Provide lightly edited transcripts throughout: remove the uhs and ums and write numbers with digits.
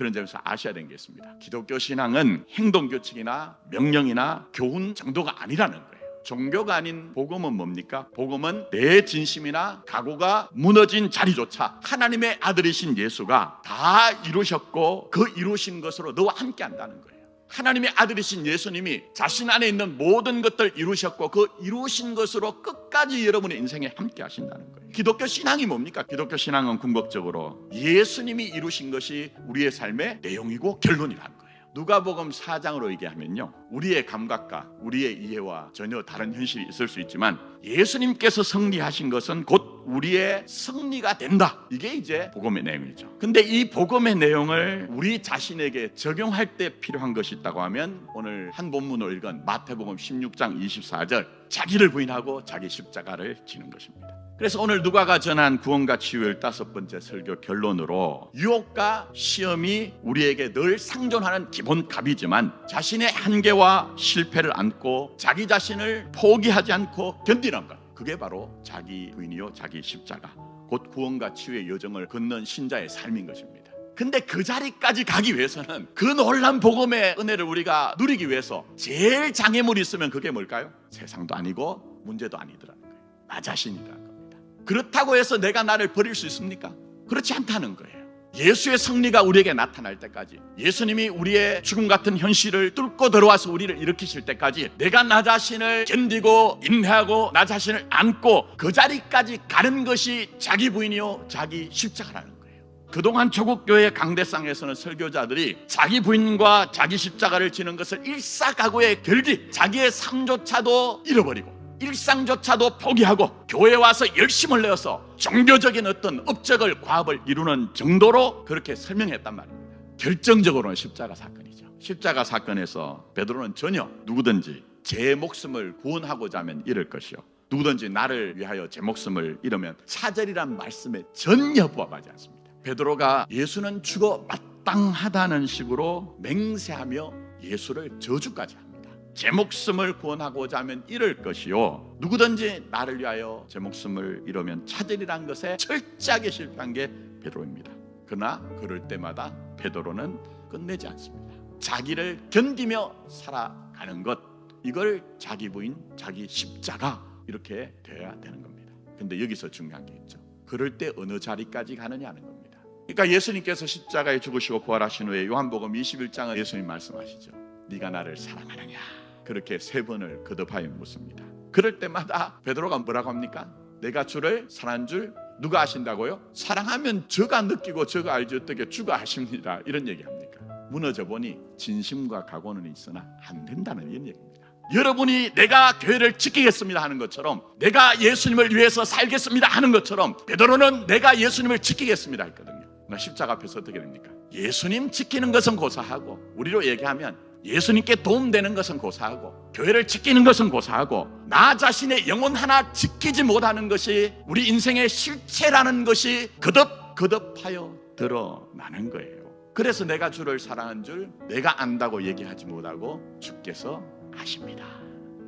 그런 점에서 아셔야 되는 게 있습니다. 기독교 신앙은 행동규칙이나 명령이나 교훈 정도가 아니라는 거예요. 종교가 아닌 복음은 뭡니까? 복음은 내 진심이나 각오가 무너진 자리조차 하나님의 아들이신 예수가 다 이루셨고 그 이루신 것으로 너와 함께 한다는 거예요. 하나님의 아들이신 예수님이 자신 안에 있는 모든 것들 이루셨고 그 이루신 것으로 끝까지 여러분의 인생에 함께 하신다는 거예요. 기독교 신앙이 뭡니까? 기독교 신앙은 궁극적으로 예수님이 이루신 것이 우리의 삶의 내용이고 결론이라는 거예요. 누가복음 4장으로 얘기하면요, 우리의 감각과 우리의 이해와 전혀 다른 현실이 있을 수 있지만 예수님께서 승리하신 것은 곧 우리의 승리가 된다. 이게 이제 복음의 내용이죠. 근데 이 복음의 내용을 우리 자신에게 적용할 때 필요한 것이 있다고 하면 오늘 한 본문을 읽은 마태복음 16장 24절, 자기를 부인하고 자기 십자가를 지는 것입니다. 그래서 오늘 누가가 전한 구원과 치유의 5번째 설교 결론으로 유혹과 시험이 우리에게 늘 상존하는 기본 값이지만 자신의 한계와 실패를 안고 자기 자신을 포기하지 않고 견디는 것, 그게 바로 자기 부인이요 자기 십자가, 곧 구원과 치유의 여정을 걷는 신자의 삶인 것입니다. 근데 그 자리까지 가기 위해서는 그 놀라운 복음의 은혜를 우리가 누리기 위해서 제일 장애물이 있으면 그게 뭘까요? 세상도 아니고 문제도 아니더라는 거예요. 나 자신이라는 거예요. 그렇다고 해서 내가 나를 버릴 수 있습니까? 그렇지 않다는 거예요. 예수의 승리가 우리에게 나타날 때까지, 예수님이 우리의 죽음 같은 현실을 뚫고 들어와서 우리를 일으키실 때까지 내가 나 자신을 견디고 인내하고 나 자신을 안고 그 자리까지 가는 것이 자기 부인이요 자기 십자가라는 거예요. 그동안 조국교회 강대상에서는 설교자들이 자기 부인과 자기 십자가를 지는 것을 일사각오의 결기, 자기의 삶조차도 잃어버리고 일상조차도 포기하고 교회에 와서 열심을 내어서 종교적인 어떤 업적을 과업을 이루는 정도로 그렇게 설명했단 말입니다. 결정적으로는 십자가 사건이죠. 십자가 사건에서 베드로는 전혀 누구든지 제 목숨을 구원하고자 하면 잃을 것이요, 누구든지 나를 위하여 제 목숨을 잃으면 차절이란 말씀에 전혀 부합하지 않습니다. 베드로가 예수는 죽어 마땅하다는 식으로 맹세하며 예수를 저주까지 합니다. 제 목숨을 구원하고자 하면 잃을 것이요, 누구든지 나를 위하여 제 목숨을 잃으면 차절이란 것에 철저하게 실패한 게 베드로입니다. 그러나 그럴 때마다 베드로는 끝내지 않습니다. 자기를 견디며 살아가는 것, 이걸 자기 부인, 자기 십자가, 이렇게 되어야 되는 겁니다. 근데 여기서 중요한 게 있죠. 그럴 때 어느 자리까지 가느냐는 겁니다. 그러니까 예수님께서 십자가에 죽으시고 부활하신 후에 요한복음 21장은 예수님 말씀하시죠. 네가 나를 사랑하느냐, 그렇게 3번을 거듭하여 묻습니다. 그럴 때마다 베드로가 뭐라고 합니까? 내가 주를 사랑한 줄 누가 아신다고요? 사랑하면 저가 느끼고 저가 알지 어떻게 주가 아십니다, 이런 얘기합니까? 무너져 보니 진심과 각오는 있으나 안 된다는 이런 얘기입니다. 여러분이 내가 교회를 지키겠습니다 하는 것처럼, 내가 예수님을 위해서 살겠습니다 하는 것처럼 베드로는 내가 예수님을 지키겠습니다 했거든요. 그러나 십자가 앞에서 어떻게 됩니까? 예수님 지키는 것은 고사하고, 우리로 얘기하면 예수님께 도움되는 것은 고사하고, 교회를 지키는 것은 고사하고, 나 자신의 영혼 하나 지키지 못하는 것이 우리 인생의 실체라는 것이 거듭하여 드러나는 거예요. 그래서 내가 주를 사랑한 줄 내가 안다고 얘기하지 못하고 주께서 아십니다,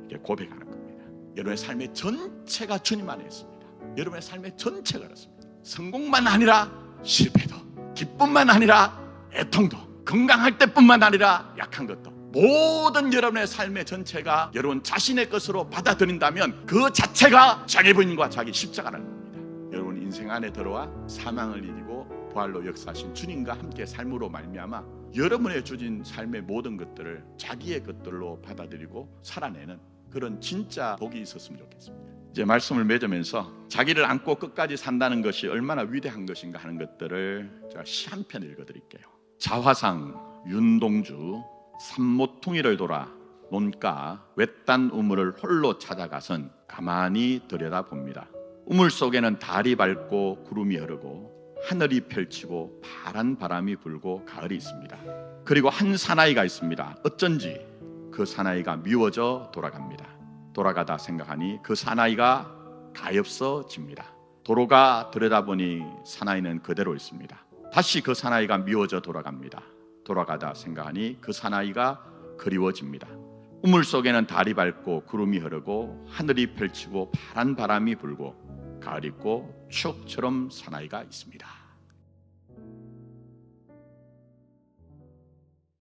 이게 고백하는 겁니다. 여러분의 삶의 전체가 주님 안에 있습니다. 여러분의 삶의 전체가 그렇습니다. 성공만 아니라 실패도, 기쁨만 아니라 애통도, 건강할 때뿐만 아니라 약한 것도, 모든 여러분의 삶의 전체가 여러분 자신의 것으로 받아들인다면 그 자체가 자기 부인과 자기 십자가라는 겁니다. 여러분 인생 안에 들어와 사망을 이기고 부활로 역사하신 주님과 함께 삶으로 말미암아 여러분의 주신 삶의 모든 것들을 자기의 것들로 받아들이고 살아내는 그런 진짜 복이 있었으면 좋겠습니다. 이제 말씀을 맺으면서 자기를 안고 끝까지 산다는 것이 얼마나 위대한 것인가 하는 것들을 제가 시 한 편 읽어드릴게요. 자화상 윤동주 삼모퉁이를 돌아 논가 외딴 우물을 홀로 찾아가선 가만히 들여다봅니다. 우물 속에는 달이 밝고 구름이 흐르고 하늘이 펼치고 파란 바람이 불고 가을이 있습니다. 그리고 한 사나이가 있습니다. 어쩐지 그 사나이가 미워져 돌아갑니다. 돌아가다 생각하니 그 사나이가 가엾어집니다. 도로가 들여다보니 사나이는 그대로 있습니다. 다시 그 사나이가 미워져 돌아갑니다. 돌아가다 생각하니 그 사나이가 그리워집니다. 우물 속에는 달이 밝고 구름이 흐르고 하늘이 펼치고 파란 바람이 불고 가을 있고 추억처럼 사나이가 있습니다.